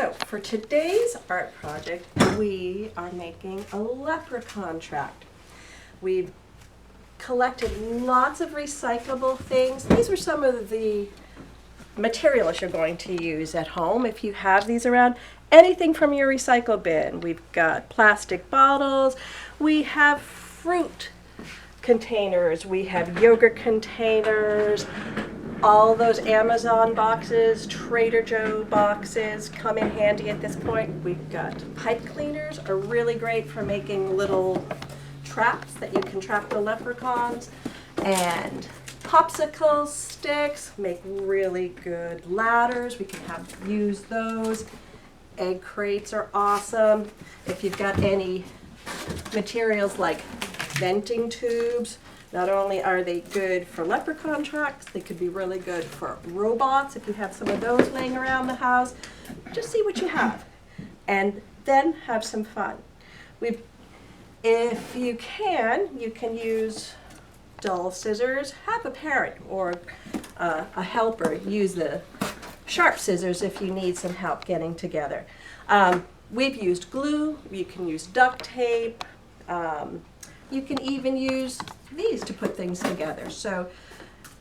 So for today's art project, we are making a leprechaun tract. We've collected lots of recyclable things. These are some of the materials you're going to use at home if you have these around. Anything from your recycle bin. We've got plastic bottles, we have fruit containers, we have yogurt containers, all those Amazon boxes, Trader Joe boxes come in handy at this point. We've got pipe cleaners, are really great for making little traps that you can trap the leprechauns, and popsicle sticks make really good ladders. We can use those. Egg crates are awesome. If you've got any materials like venting tubes, not only are they good for leprechaun tracks, they could be really good for robots if you have some of those laying around the house. Just see what you have and then have some fun. If you can use dull scissors. Have a parent or a helper use the sharp scissors if you need some help getting together. We've used glue, you can use duct tape, you can even use these to put things together. So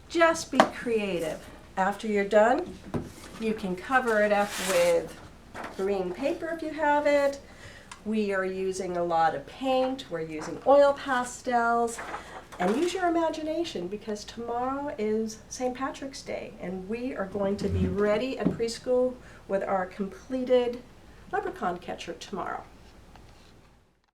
just be creative. After you're done, you can cover it up with green paper if you have it. We are using a lot of paint, we're using oil pastels, and use your imagination because tomorrow is St. Patrick's Day and we are going to be ready at preschool with our completed leprechaun catcher tomorrow.